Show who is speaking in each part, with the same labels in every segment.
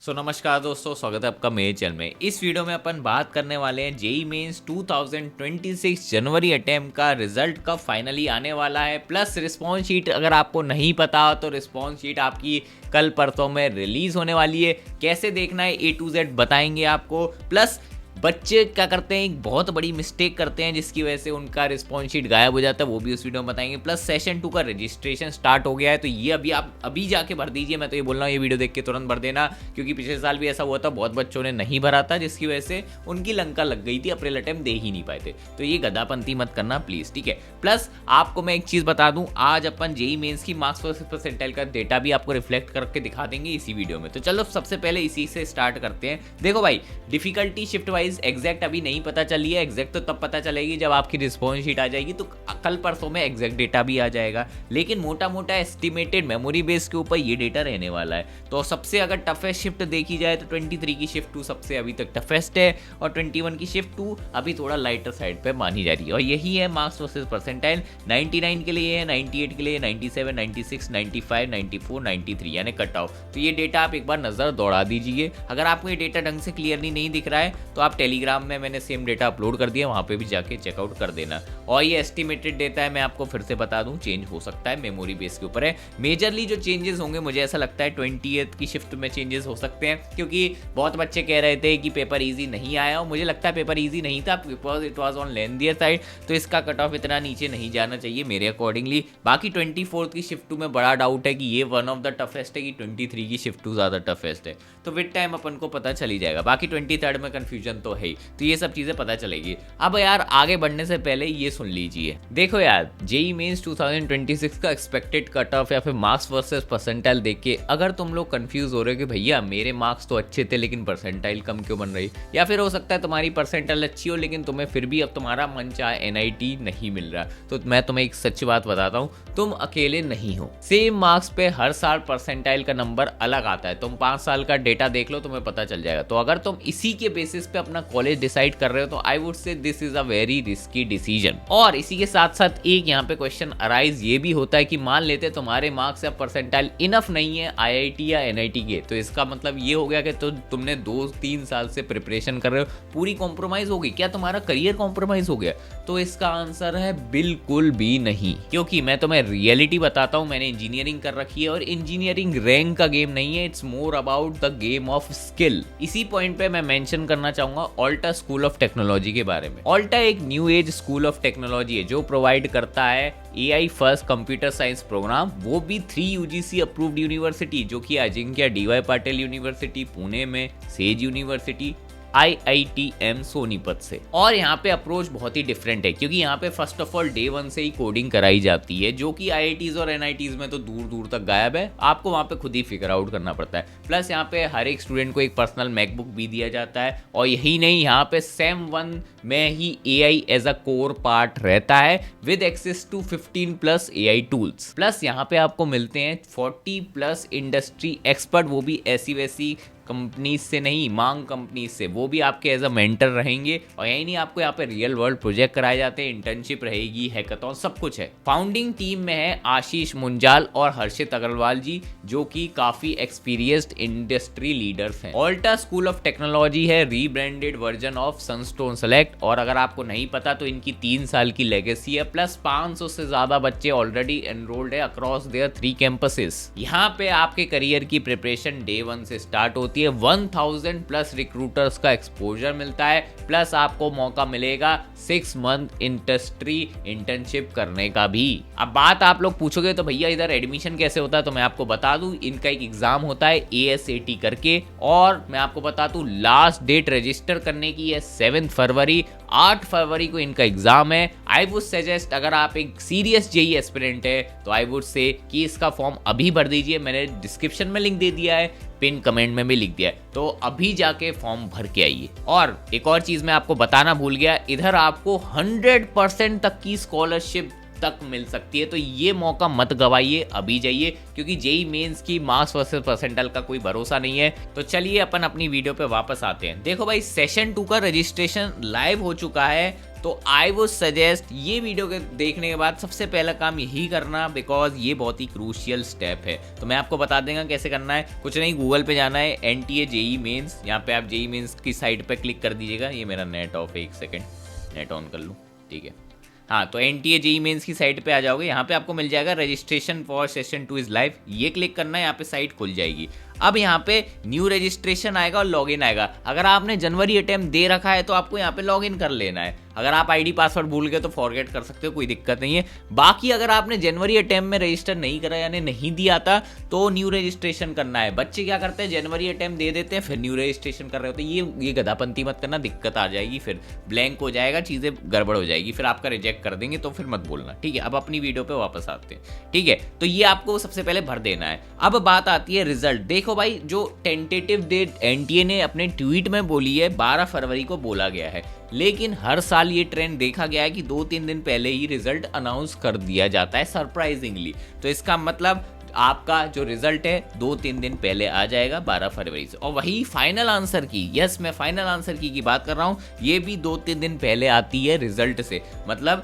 Speaker 1: नमस्कार दोस्तों, स्वागत है आपका मेरे चैनल में। इस वीडियो में अपन बात करने वाले हैं जेई मेंस 2026 जनवरी अटेम्प्ट का रिजल्ट कब फाइनली आने वाला है, प्लस रिस्पॉन्स शीट अगर आपको नहीं पता हो तो रिस्पॉन्स शीट आपकी कल परसों में रिलीज होने वाली है। कैसे देखना है A to Z बताएंगे आपको। प्लस बच्चे क्या करते हैं, एक बहुत बड़ी मिस्टेक करते हैं जिसकी वजह से उनका रिस्पॉन्स शीट गायब हो जाता है, वो भी उस वीडियो में बताएंगे। प्लस सेशन 2 का रजिस्ट्रेशन स्टार्ट हो गया है, तो ये अभी आप अभी जाके भर दीजिए। मैं तो ये बोल रहा हूँ, ये वीडियो देख के तुरंत भर देना, क्योंकि पिछले साल भी ऐसा हुआ था, बहुत बच्चों ने नहीं भरा था जिसकी वजह से उनकी लंका लग गई थी, अप्रैल अटेम्प्ट दे ही नहीं पाए थे। तो ये गदापंती मत करना प्लीज, ठीक है। प्लस आपको मैं एक चीज बता दूं, आज अपन जेई मेंस की मार्क्स परसेंटाइल का डेटा भी आपको रिफ्लेक्ट करके दिखा देंगे इसी वीडियो में। तो चलो सबसे पहले इसी से स्टार्ट करते हैं। देखो भाई, डिफिकल्टी शिफ्ट वाइज एग्जैक्ट अभी नहीं पता चली है। एग्जैक्ट तो तब पता चलेगी जब आपकी रिस्पॉन्स शीट आ जाएगी, तो कल परसों में एग्जैक्ट डेटा भी आ जाएगा। लेकिन मोटा मोटा एस्टिमेटेड मेमोरी बेस के ऊपर ये डेटा रहने वाला है। तो सबसे अगर टफेस्ट शिफ्ट देखी जाए तो 23 की शिफ्ट 2 सबसे अभी तक टफेस्ट है, और 21 की शिफ्ट 2 अभी थोड़ा लाइटर साइड पे मानी जा रही है। और यही है मार्क्स वर्सेस परसेंटाइल। 99 के लिए है, 98 के लिए, 97, 96, 95, 94, 93 यानी कट ऑफ। तो ये डेटा आप एक बार नजर दौड़ा दीजिए। अगर आपको ये डेटा ढंग से क्लियरली नहीं दिख रहा है तो आप टेलीग्राम में मैंने सेम डेटा अपलोड कर दिया, वहां पे भी जाके चेकआउट कर देना। और ये एस्टिमेटेड डेटा है, मैं आपको फिर से बता दूं, चेंज हो सकता है, मेमोरी बेस के ऊपर है। मेजरली जो चेंजेस होंगे मुझे ऐसा लगता है 20th की शिफ्ट में चेंजेस हो सकते हैं, क्योंकि बहुत बच्चे कह रहे थे कि पेपर इजी नहीं आया, और मुझे लगता है पेपर इजी नहीं था, because it was on lengthier side. तो इसका कट ऑफ इतना नीचे नहीं जाना चाहिए मेरे अकॉर्डिंगली। बाकी 24th की शिफ्ट 2 में बड़ा डाउट है कि ये वन ऑफ द टफेस्ट है कि 23 की शिफ्ट 2 ज्यादा टफेस्ट है। तो विद टाइम अपन को पता चल ही जाएगा। बाकी 23rd में कंफ्यूजन तो है ही, तो ये सब चीजें पता चलेगी। अब यार आगे बढ़ने से पहले ये सुन लीजिए। देखो यार, जेई मेंस 2026 का एक्सपेक्टेड कट ऑफ या फिर मार्क्स वर्सेस परसेंटाइल देख के अगर तुम लोग कंफ्यूज हो रहे हो कि भैया मेरे मार्क्स तो अच्छे थे लेकिन परसेंटाइल कम क्यों बन रही, या फिर हो सकता है तुम्हारी परसेंटाइल अच्छी हो लेकिन तुम्हें फिर भी अब तुम्हारा मन चाहे एनआईटी नहीं मिल रहा, तो मैं तुम्हें एक सच्ची बात बताता हूँ, तुम अकेले नहीं हो। सेम मार्क्स पे हर साल परसेंटाइल का नंबर अलग आता है। तुम 5 साल का डेटा देख लो, तुम्हें पता चल जाएगा। तो अगर तुम इसी के बेसिस पे अपना कॉलेज डिसाइड कर रहे हो तो I would say this is a very risky decision. और इसी के साथ साथ एक यहाँ पे क्वेश्चन अराइज ये भी होता है कि मान लेते तुम्हारे मार्क्स या परसेंटाइल इनफ नहीं है आईआईटी या एनआईटी के, तो इसका मतलब ये हो गया कि तो तुमने 2-3 साल से प्रिपरेशन कर रहे हो, पूरी कॉम्प्रोमाइज हो गई क्या, तुम्हारा करियर कॉम्प्रोमाइज हो गया? तो इसका आंसर है बिल्कुल भी नहीं। क्योंकि मैं तुम्हें रियलिटी बताता हूँ, मैंने इंजीनियरिंग कर रखी है और इंजीनियरिंग रैंक का गेम नहीं है, it's more about the game of skill. इसी पॉइंट पे मैं मेंशन करना चाहूंगा ऑल्टा स्कूल ऑफ टेक्नोलॉजी के बारे में। ऑल्टा एक new age school of technology है जो प्रोवाइड करता है AI first computer science program, वो भी 3 UGC अप्रूव्ड यूनिवर्सिटी, जो कि अजिंक्य DY पाटिल यूनिवर्सिटी पुणे में, सेज यूनिवर्सिटी, IITM सोनीपत से। और यहाँ पे अप्रोच बहुत ही डिफरेंट है, क्योंकि यहाँ पे फर्स्ट ऑफ ऑल डे 1 से ही कोडिंग कराई जाती है, जो कि IITs और NITs में तो दूर दूर तक गायब है। आपको वहाँ पे खुद ही फिगर आउट करना पड़ता है। प्लस यहाँ पे हर एक स्टूडेंट को एक पर्सनल मैकबुक भी दिया जाता है। और यही नहीं, यहाँ पे सेम 1 में ही AI as a core part रहता है, with access to 15+ AI tools. Plus यहाँ पे आपको मिलते हैं 40+ इंडस्ट्री एक्सपर्ट, वो भी ऐसी वैसी कंपनीज से नहीं, मांग कंपनीज से, वो भी आपके एज अ मेंटर रहेंगे। और यही नहीं, आपको यहाँ पे रियल वर्ल्ड प्रोजेक्ट कराए जाते हैं, इंटर्नशिप रहेगी, हैकाथॉन, सब कुछ है। फाउंडिंग टीम में है आशीष मुंजाल और हर्षित अग्रवाल जी, जो कि काफी एक्सपीरियंस्ड इंडस्ट्री लीडर्स हैं। ऑल्टा स्कूल ऑफ टेक्नोलॉजी है rebranded version of Sunstone select. और अगर आपको नहीं पता तो इनकी 3 साल की लेगेसी है, प्लस 500 से ज्यादा बच्चे ऑलरेडी एनरोल्ड है अक्रॉस देयर 3 कैंपसेस। यहाँ पे आपके करियर की प्रिपरेशन डे 1 से स्टार्ट होती है। 1000+ रिक्रूटर्स का एक्सपोजर मिलता है, प्लस आपको मौका मिलेगा 6 मंथ इंडस्ट्री इंटर्नशिप करने का भी। अब बात आप लोग पूछोगे तो भैया इधर एडमिशन कैसे होता है, तो मैं आपको बता दूं, इनका एक एग्जाम होता है ASAT करके, और मैं आपको बता दूं लास्ट डेट रजिस्टर करने की है 7 फरवरी। 8 फरवरी को इनका एग्जाम है। आई वुड सजेस्ट, अगर आप एक सीरियस जेई एस्पिरेंट है तो आई वुड से कि इसका फॉर्म अभी भर दीजिए। मैंने डिस्क्रिप्शन में लिंक दे दिया है, पिन कमेंट में भी लिख दिया है, तो अभी जाके फॉर्म भर के आइए। और एक और चीज मैं आपको बताना भूल गया, इधर आपको 100% तक की स्कॉलरशिप तक मिल सकती है, तो ये मौका मत गवाइए, अभी जाइए, क्योंकि जेई मेंस की मार्क्स वर्सेस परसेंटाइल का कोई भरोसा नहीं है। तो चलिए अपन अपनी वीडियो पे वापस आते हैं। देखो भाई, सेशन 2 का रजिस्ट्रेशन लाइव हो चुका है, तो आई वुड सजेस्ट ये वीडियो के देखने के बाद सबसे पहला काम यही करना, बिकॉज ये बहुत ही क्रूशियल स्टेप है। तो मैं आपको बता देंगे कैसे करना है। कुछ नहीं, गूगल पे जाना है NTA JEE मेंस, यहाँ पे आप JEE मेंस की साइट पे क्लिक कर दीजिएगा। ये मेरा नेट ऑफ है, एक सेकेंड नेट ऑन कर लूँ, ठीक है। हाँ, तो NTA JEE मेंस की साइट पे आ जाओगे। यहाँ पे आपको मिल जाएगा registration for session 2 is live, ये क्लिक करना है, यहाँ पे साइट खुल जाएगी। अब यहाँ पे न्यू रजिस्ट्रेशन आएगा और लॉगिन आएगा। अगर आपने जनवरी अटेम्प्ट दे रखा है तो आपको यहाँ पे लॉगिन कर लेना है। अगर आप ID पासवर्ड भूल गए तो फॉरगेट कर सकते हो, कोई दिक्कत नहीं है। बाकी अगर आपने जनवरी अटेम्प्ट में रजिस्टर नहीं करा यानी नहीं दिया था तो न्यू रजिस्ट्रेशन करना है। बच्चे क्या करते हैं, जनवरी अटेम्प्ट दे देते हैं फिर न्यू रजिस्ट्रेशन कर रहे होते हैं। ये गधापंती मत करना, दिक्कत आ जाएगी, फिर ब्लैंक हो जाएगा, चीज़ें गड़बड़ हो जाएगी, फिर आपका रिजेक्ट कर देंगे, तो फिर मत बोलना, ठीक है। अब अपनी वीडियो पे वापस आते हैं, ठीक है। तो ये आपको सबसे पहले भर देना है। अब बात आती है रिजल्ट। देखो भाई, जो टेंटेटिव डेट NTA ने अपने ट्वीट में बोली है 12 फरवरी को बोला गया है, लेकिन हर साल ये ट्रेंड देखा गया है कि 2-3 दिन पहले ही रिजल्ट अनाउंस कर दिया जाता है सरप्राइजिंगली। तो इसका मतलब आपका जो रिजल्ट है 2-3 दिन पहले आ जाएगा 12 फरवरी से। और वही फाइनल आंसर की, यस मैं फाइनल आंसर की बात कर रहा हूँ, ये भी 2-3 दिन पहले आती है रिजल्ट से। मतलब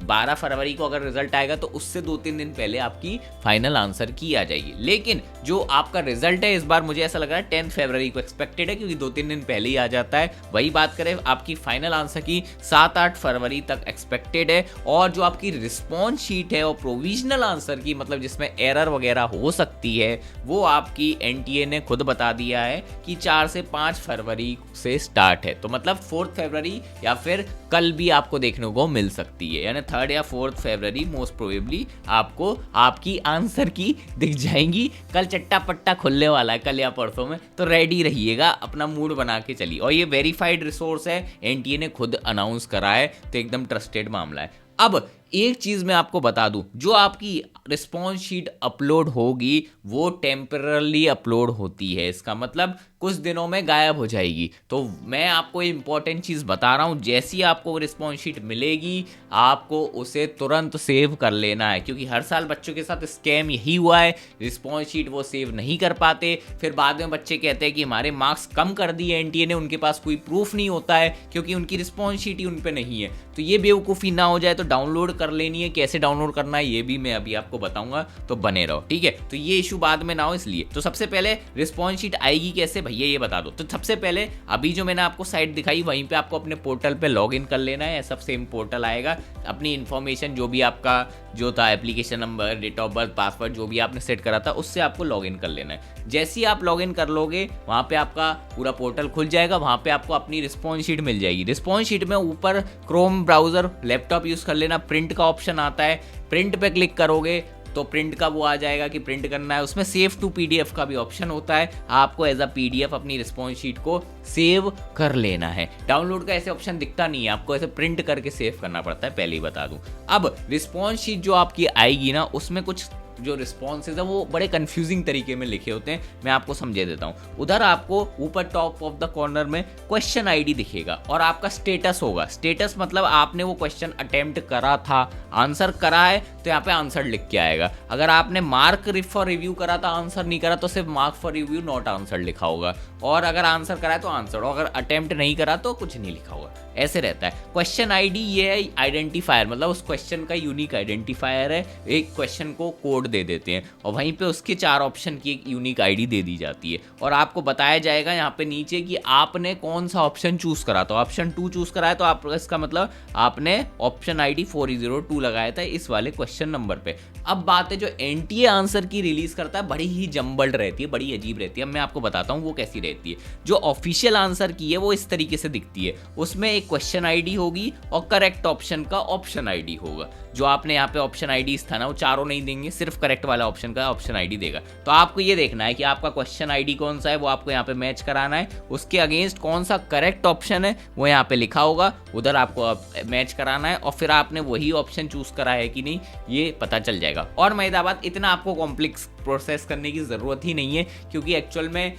Speaker 1: 12 फरवरी को अगर रिजल्ट आएगा तो उससे 2-3 दिन पहले आपकी फाइनल आंसर की आ जाएगी। लेकिन जो आपका रिजल्ट है इस बार मुझे ऐसा लग रहा है 10 फरवरी को एक्सपेक्टेड है, क्योंकि 2-3 दिन पहले ही आ जाता है। वही बात करें आपकी फाइनल आंसर की 7-8 फरवरी तक एक्सपेक्टेड है। और जो आपकी रिस्पॉन्स शीट है और प्रोविजनल आंसर की, मतलब जिसमें एरर वगैरह हो सकती है, वो आपकी NTA ने खुद बता दिया है कि 4 से 5 फरवरी से स्टार्ट है। तो मतलब 4 फरवरी या फिर कल भी आपको देखने को मिल सकती है, यानी 3 या 4 फरवरी मोस्ट प्रोबेबली आपको आपकी आंसर की दिख जाएंगी। कल चट्टा पट्टा खुलने वाला है, कल या परसों में, तो रेडी रहिएगा, अपना मूड बना के चलिए। और ये वेरीफाइड रिसोर्स है, NTA ने खुद अनाउंस करा है, तो एकदम ट्रस्टेड मामला है। अब एक चीज़ मैं आपको बता दूं, जो आपकी रिस्पॉन्स शीट अपलोड होगी वो टेम्परली अपलोड होती है। इसका मतलब कुछ दिनों में गायब हो जाएगी। तो मैं आपको इंपॉर्टेंट चीज़ बता रहा हूँ, जैसी आपको रिस्पॉन्स शीट मिलेगी आपको उसे तुरंत सेव कर लेना है, क्योंकि हर साल बच्चों के साथ स्कैम यही हुआ है। रिस्पॉन्स शीट वो सेव नहीं कर पाते, फिर बाद में बच्चे कहते हैं कि हमारे मार्क्स कम कर दिए NTA ने, उनके पास कोई प्रूफ नहीं होता है क्योंकि उनकी रिस्पॉन्स शीट ही उन पर नहीं है। तो ये बेवकूफ़ी ना हो जाए तो डाउनलोड कर लेनी है। कैसे डाउनलोड करना है ये भी मैं अभी आपको बताऊंगा, तो बने रहो, ठीक है। तो ये इशू बाद में ना हो इसलिए। तो सबसे पहले रिस्पॉन्स शीट आएगी कैसे भैया ये बता दो। तो सबसे पहले अभी जो मैंने आपको साइट दिखाई वहीं पे आपको अपने पोर्टल पे लॉगिन कर लेना है। सब सेम पोर्टल आएगा, अपनी इन्फॉर्मेशन जो भी आपका जो था application number, date of birth, password जो भी आपने सेट करा था उससे आपको लॉगिन कर लेना है। जैसे ही आप लॉगिन कर लोगे वहाँ पे आपका पूरा पोर्टल खुल जाएगा, वहाँ पे आपको अपनी रिस्पॉन्स शीट मिल जाएगी। रिस्पॉन्स शीट में ऊपर क्रोम ब्राउजर लैपटॉप यूज़ कर लेना, प्रिंट का ऑप्शन आता है, प्रिंट पे क्लिक करोगे तो प्रिंट का वो आ जाएगा कि प्रिंट करना है। उसमें सेव टू PDF का भी ऑप्शन होता है, आपको एज अ PDF अपनी रिस्पॉन्स शीट को सेव कर लेना है। डाउनलोड का ऐसे ऑप्शन दिखता नहीं है, आपको ऐसे प्रिंट करके सेव करना पड़ता है, पहले ही बता दूं। अब रिस्पॉन्स शीट जो आपकी आएगी ना, उसमें कुछ जो रिस्पॉन्सेज है वो बड़े कंफ्यूजिंग तरीके में लिखे होते हैं, मैं आपको समझा देता हूँ। उधर आपको ऊपर टॉप ऑफ द कॉर्नर में क्वेश्चन ID दिखेगा और आपका स्टेटस होगा। स्टेटस मतलब आपने वो क्वेश्चन अटेम्प्ट करा था, आंसर करा है तो यहाँ पे आंसर लिख के आएगा। अगर आपने मार्क फॉर रिव्यू करा था, आंसर नहीं करा तो सिर्फ mark for review not answer लिखा होगा, और अगर आंसर करा है तो आंसर, और अगर अटेम्प्ट नहीं करा तो कुछ नहीं लिखा होगा। ऐसे रहता है। क्वेश्चन ID ये है आइडेंटिफायर, मतलब उस क्वेश्चन का यूनिक आइडेंटिफायर है। एक क्वेश्चन को कोड दे देते हैं और वहीं पे उसके 4 ऑप्शन की एक यूनिक ID दे दी जाती है, और आपको बताया जाएगा यहाँ पे नीचे कि आपने कौन सा ऑप्शन चूज करा। तो ऑप्शन 2 चूज करा है तो आप इसका मतलब आपने ऑप्शन ID 402 लगाया था इस वाले क्वेश्चन नंबर पे। अब बात है जो NTA आंसर की रिलीज करता है, बड़ी ही जम्बल्ड रहती है, बड़ी अजीब रहती है। अब मैं आपको बताता हूँ वो कैसी रहती है। जो ऑफिशियल आंसर की है वो इस तरीके से दिखती है, उसमें एक क्वेश्चन ID होगी और करेक्ट ऑप्शन का ऑप्शन ID होगा। जो आपने यहाँ पे ऑप्शन ID था ना, वो चारों नहीं देंगे, सिर्फ करेक्ट वाला ऑप्शन का ऑप्शन ID देगा। तो आपको ये देखना है कि आपका क्वेश्चन ID कौन सा है, वो आपको यहाँ पे मैच कराना है, उसके अगेंस्ट कौन सा करेक्ट ऑप्शन है वो यहाँ पे लिखा होगा, उधर आपको मैच कराना है, और फिर आपने वही ऑप्शन चूज करा है कि नहीं ये पता चल जाएगा। और मैदाबाद इतना आपको कॉम्प्लेक्स प्रोसेस करने की ज़रूरत ही नहीं है, क्योंकि एक्चुअल में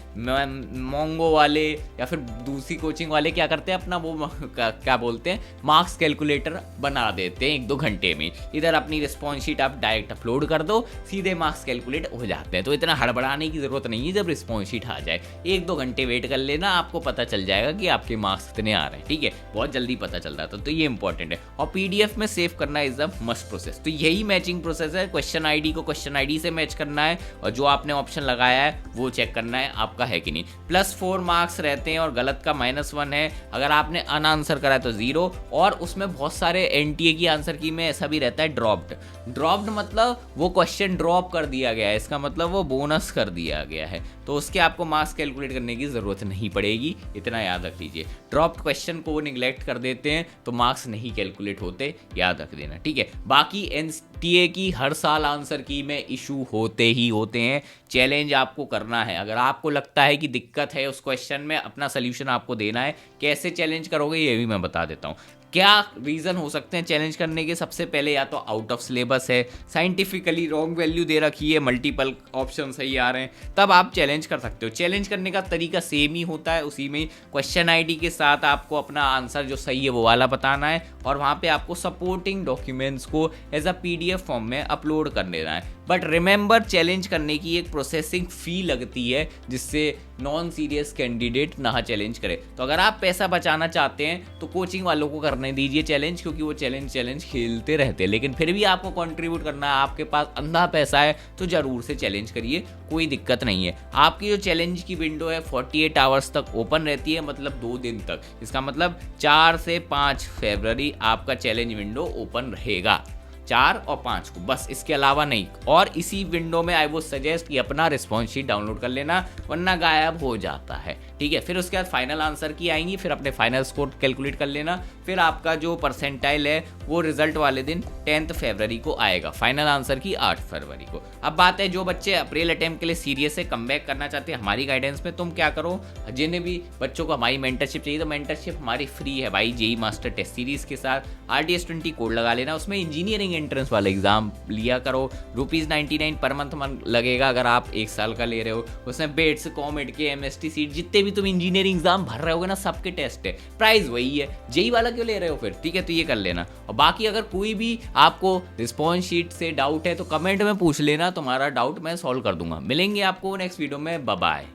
Speaker 1: मोंगो वाले या फिर दूसरी कोचिंग वाले क्या करते हैं, अपना वो क्या बोलते हैं, मार्क्स कैलकुलेटर बना देते हैं 1-2 घंटे में। इधर अपनी रिस्पॉन्स शीट आप डायरेक्ट अपलोड कर दो, सीधे मार्क्स कैलकुलेट हो जाते हैं। तो इतना हड़बड़ाने की ज़रूरत नहीं है, जब रिस्पॉन्स शीट आ जाए 1-2 घंटे वेट कर लेना, आपको पता चल जाएगा कि आपके मार्क्स कितने आ रहे हैं। ठीक है, बहुत जल्दी पता चल रहा था, तो ये इंपॉर्टेंट है। और PDF में सेव करना इज द मस्ट प्रोसेस। तो यही मैचिंग प्रोसेस है, क्वेश्चन ID को क्वेश्चन ID से मैच करना है और जो आपने ऑप्शन लगाया है वो चेक करना है आपका है कि नहीं। +4 मार्क्स रहते हैं और गलत का -1 है। अगर आपने अनआंसर करा है तो 0, और उसमें बहुत सारे NTA की आंसर की में ऐसा भी रहता है ड्रॉप्ड मतलब वो क्वेश्चन ड्रॉप कर दिया गया है, इसका मतलब वो बोनस कर दिया गया है, तो उसके आपको मार्क्स कैलकुलेट करने की ज़रूरत नहीं पड़ेगी, इतना याद रख लीजिए। ड्रॉप्ड क्वेश्चन को वो निगलेक्ट कर देते हैं तो मार्क्स नहीं कैलकुलेट होते, याद रख देना। ठीक है, बाकी NTA की हर साल आंसर की में इशू होते ही होते हैं। चैलेंज आपको करना है, अगर आपको लगता है कि दिक्कत है उस क्वेश्चन में, अपना सोल्यूशन आपको देना है। कैसे चैलेंज करोगे ये भी मैं बता देता हूँ। क्या रीज़न हो सकते हैं चैलेंज करने के? सबसे पहले या तो आउट ऑफ सिलेबस है, साइंटिफिकली रॉन्ग वैल्यू दे रखी है, मल्टीपल ऑप्शन सही आ रहे हैं, तब आप चैलेंज कर सकते हो। चैलेंज करने का तरीका सेम ही होता है, उसी में क्वेश्चन ID के साथ आपको अपना आंसर जो सही है वो वाला बताना है, और वहाँ पे आपको सपोर्टिंग डॉक्यूमेंट्स को एज अ PDF फॉर्म में अपलोड कर देना है। बट रिमेंबर, चैलेंज करने की एक प्रोसेसिंग फ़ी लगती है, जिससे नॉन सीरियस कैंडिडेट ना चैलेंज करे। तो अगर आप पैसा बचाना चाहते हैं तो कोचिंग वालों को करने दीजिए चैलेंज, क्योंकि वो चैलेंज खेलते रहते हैं, लेकिन फिर भी आपको कंट्रीब्यूट करना है, आपके पास अंधा पैसा है तो ज़रूर से चैलेंज करिए, कोई दिक्कत नहीं है। आपकी जो चैलेंज की विंडो है 48 आवर्स तक ओपन रहती है, मतलब 2 दिन तक। इसका मतलब 4 से 5 फरवरी आपका चैलेंज विंडो ओपन रहेगा, 4 और 5 को, बस इसके अलावा नहीं। और इसी विंडो में आई वुड सजेस्ट कि अपना रिस्पॉन्स शीट डाउनलोड कर लेना, वरना गायब हो जाता है। ठीक है, फिर उसके बाद फाइनल आंसर की आएंगी, फिर अपने फाइनल स्कोर कैलकुलेट कर लेना, फिर आपका जो परसेंटाइल है वो रिजल्ट वाले दिन 10 फरवरी को आएगा, फाइनल आंसर की 8 फरवरी को। अब बात है जो बच्चे अप्रैल अटेम्प्ट के लिए सीरियस है, कमबैक करना चाहते हैं हमारी गाइडेंस में, तुम क्या करो, जिन्हें भी बच्चों को हमारी मेंटरशिप चाहिए तो मेंटरशिप हमारी फ्री है भाई, JEE मास्टर टेस्ट सीरीज के साथ RDS20 कोड लगा लेना, उसमें इंजीनियरिंग एंट्रेंस वाला एग्जाम लिया करो। ₹99 पर मंथ लगेगा अगर आप 1 साल का ले रहे हो। उसमें बेट्स, कॉमेड के, MST सीट, जितने भी तुम इंजीनियरिंग एग्जाम भर रहे होगे ना, सबके टेस्ट है, प्राइस वही है। JEE वाला क्यों ले रहे हो फिर? ठीक है, तो ये कर लेना। और बाकी अगर कोई भी आपको रिस्पॉन्स शीट से डाउट है तो कमेंट में पूछ लेना, तुम्हारा डाउट मैं सॉल्व कर दूंगा। मिलेंगे आपको नेक्स्ट वीडियो में, बाय बाय।